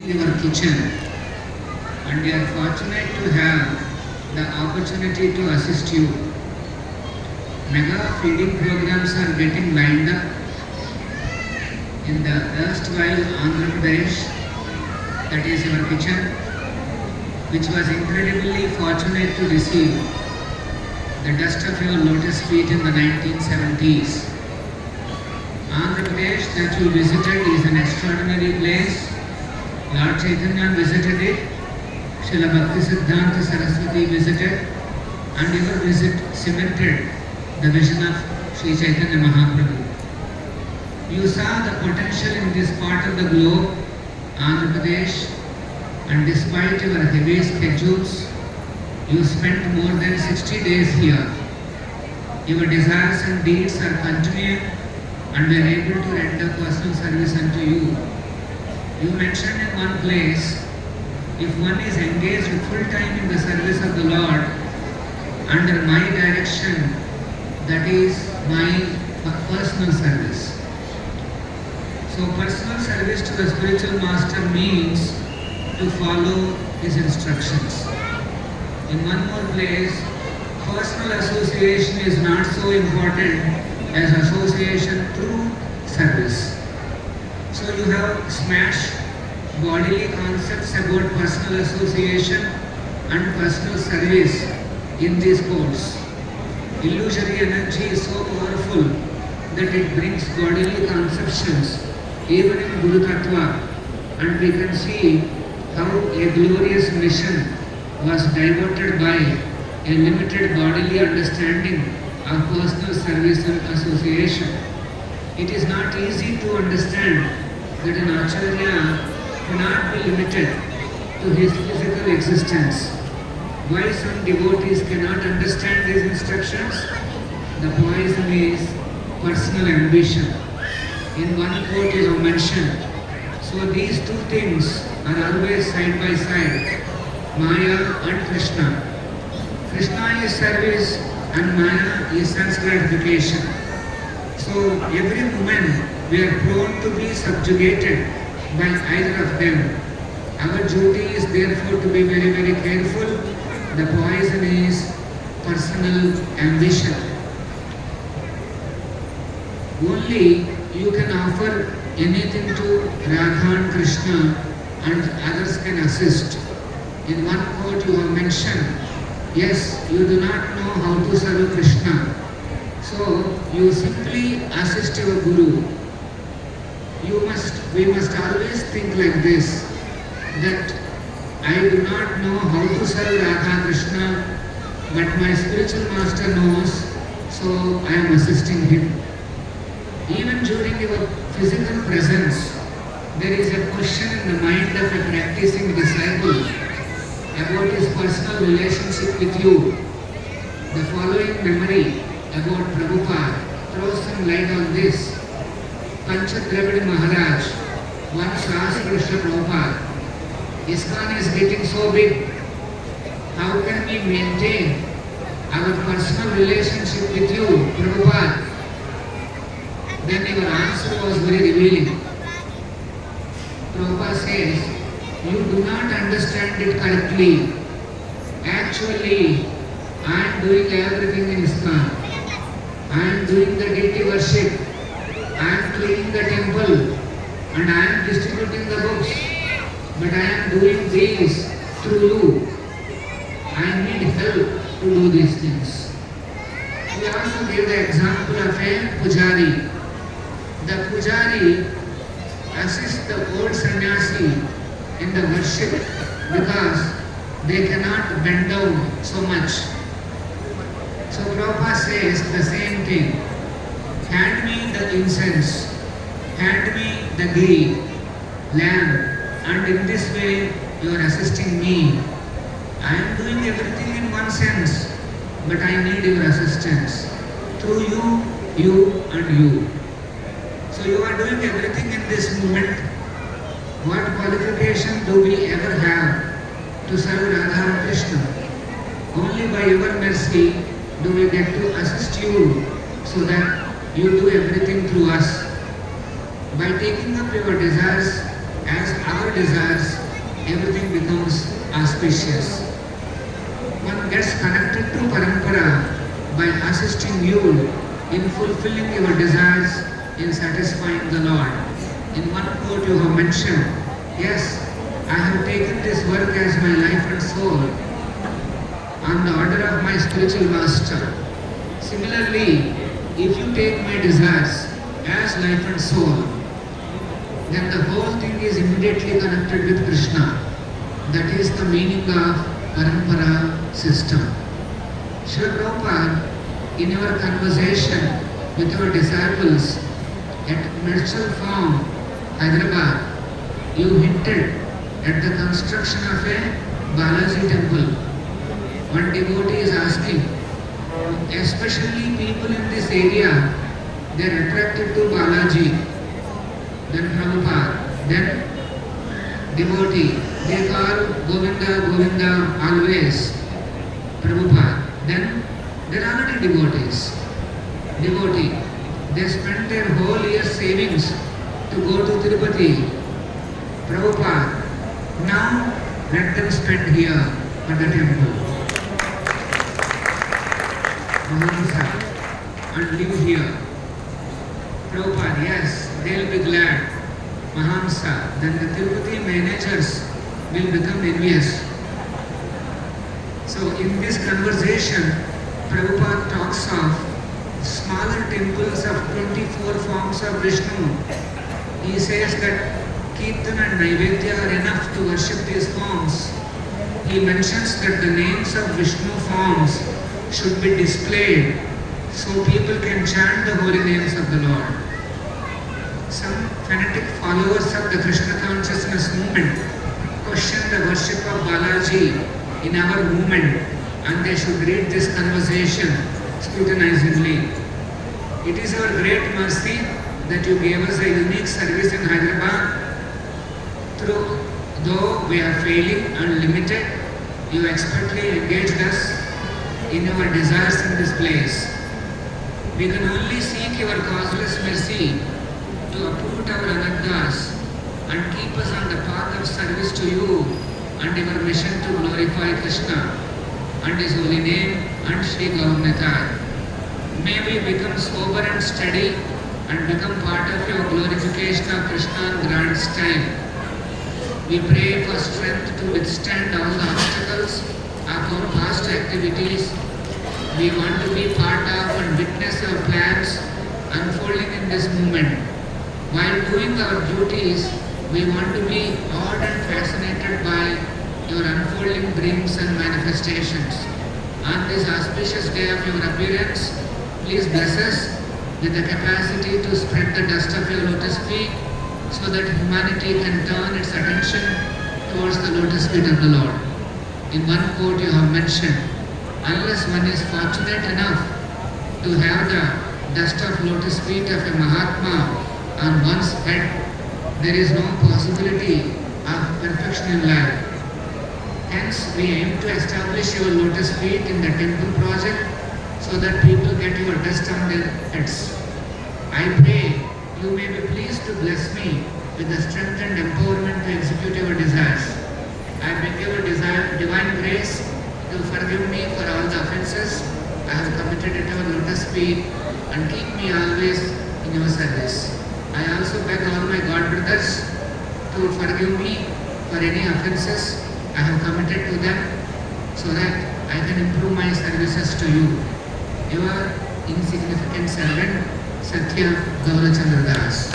your kitchen, and we are fortunate to have the opportunity to assist you. Mega feeding programs are getting lined up in the erstwhile Andhra Pradesh, that is your kitchen, which was incredibly fortunate to receive the dust of your lotus feet in the 1970s. Andhra Pradesh that you visited is an extraordinary place. Lord Chaitanya visited it, Srila Bhakti Siddhanta Saraswati visited, and your visit cemented the vision of Sri Chaitanya Mahaprabhu. You saw the potential in this part of the globe, Andhra Pradesh, and despite your heavy schedules, you spent more than 60 days here. Your desires and deeds are continuing, and we are able to render personal service unto you. You mentioned in one place, if one is engaged full time in the service of the Lord, under my direction, that is my personal service. So personal service to the spiritual master means to follow his instructions. In one more place, personal association is not so important as association through service. So you have smashed bodily concepts about personal association and personal service in this course. Illusory energy is so powerful that it brings bodily conceptions even in Guru Tattva, and we can see how a glorious mission was diverted by a limited bodily understanding of personal service and association. It is not easy to understand that an Acharya cannot be limited to his physical existence. Why some devotees cannot understand these instructions? The poison is personal ambition. In one quote you have mentioned, so these two things are always side by side, Maya and Krishna. Krishna is service and Maya is sense gratification. So every moment we are prone to be subjugated by either of them. Our duty is therefore to be very, very careful. The poison is personal ambition. Only you can offer anything to Radha and Krishna, and others can assist. In one quote you have mentioned, yes, you do not know how to serve Krishna, so you simply assist your Guru. We must always think like this, that I do not know how to serve Radha Krishna, but my spiritual master knows, so I am assisting him. Even during your physical presence, there is a question in the mind of a practicing disciple about his personal relationship with you. The following memory about Prabhupada throws some light on this. Panchadravida Maharaj once asked Krishna Prabhupada, ISKCON is getting so big, how can we maintain our personal relationship with you, Prabhupada? Then your answer was very revealing. Prabhupada says, you do not understand it correctly. Actually, I am doing everything in ISKCON. I am doing the deity worship. I am cleaning the temple. And I am distributing the books. But I am doing these through you. I need help to do these things. We also give the example of a pujari. The pujari assists the old sannyasi in the worship because they cannot bend down so much. So Prabhupada says the same thing. Hand me the incense, hand me the ghee, lamb, and in this way you are assisting me. I am doing everything in one sense, but I need your assistance. Through you, you and you. So you are doing everything in this moment. What qualification do we ever have to serve Radha and Krishna? Only by your mercy do we get to assist you so that you do everything through us. By taking up your desires as our desires, everything becomes auspicious. One gets connected to Parampara by assisting you in fulfilling your desires, in satisfying the Lord. In one quote you have mentioned, yes, I have taken this work as my life and soul on the order of my spiritual master. Similarly, if you take my desires as life and soul, then the whole thing is immediately connected with Krishna. That is the meaning of Parampara system. Srila Prabhupada, in your conversation with your disciples at Mirchal Farm, Hyderabad, you hinted at the construction of a Balaji temple. One devotee is asking, especially people in this area, they are attracted to Balaji. Then Prabhupada, then devotee, they call Govinda, Govinda always. Prabhupada, then there are already devotees. Devotee, they spend their whole year's savings to go to Tirupati. Prabhupada, now let them spend here at the temple. Mahamsa, and live here. Prabhupada, yes, they will be glad. Mahamsa, then the Tirupati managers will become envious. So in this conversation, Prabhupada talks of smaller temples of 24 forms of Vishnu. He says that Kirtan and Naivedya are enough to worship these forms. He mentions that the names of Vishnu forms should be displayed so people can chant the holy names of the Lord. Some fanatic followers of the Krishna consciousness movement question the worship of Balaji in our movement, and they should read this conversation scrutinizingly. It is our great mercy that you gave us a unique service in Hyderabad. Though we are failing and limited, you expertly engaged us in your desires in this place. We can only seek your causeless mercy to uproot our anarthas and keep us on the path of service to you and your mission to glorify Krishna and His holy name and Sri Gaurnitai. May we become sober and steady and become part of your glorification of Krishna in grand style. We pray for strength to withstand all the obstacles of our past activities. We want to be part of and witness your plans unfolding in this moment. While doing our duties, we want to be awed and fascinated by your unfolding dreams and manifestations. On this auspicious day of your appearance, please bless us with the capacity to spread the dust of your lotus feet so that humanity can turn its attention towards the lotus feet of the Lord. In one quote you have mentioned, unless one is fortunate enough to have the dust of lotus feet of a Mahatma on one's head, there is no possibility of perfection in life. Hence, we aim to establish your lotus feet in the temple project so that people get your dust on their heads. I pray you may be pleased to bless me with the strength and empowerment to execute your desires. I beg your divine grace to forgive me for all the offenses I have committed at your lotus feet and keep me always in your service. I also beg all my God brothers to forgive me for any offenses I have committed to them so that I can improve my services to you. Your insignificant servant, Satya Gaurachandra Das.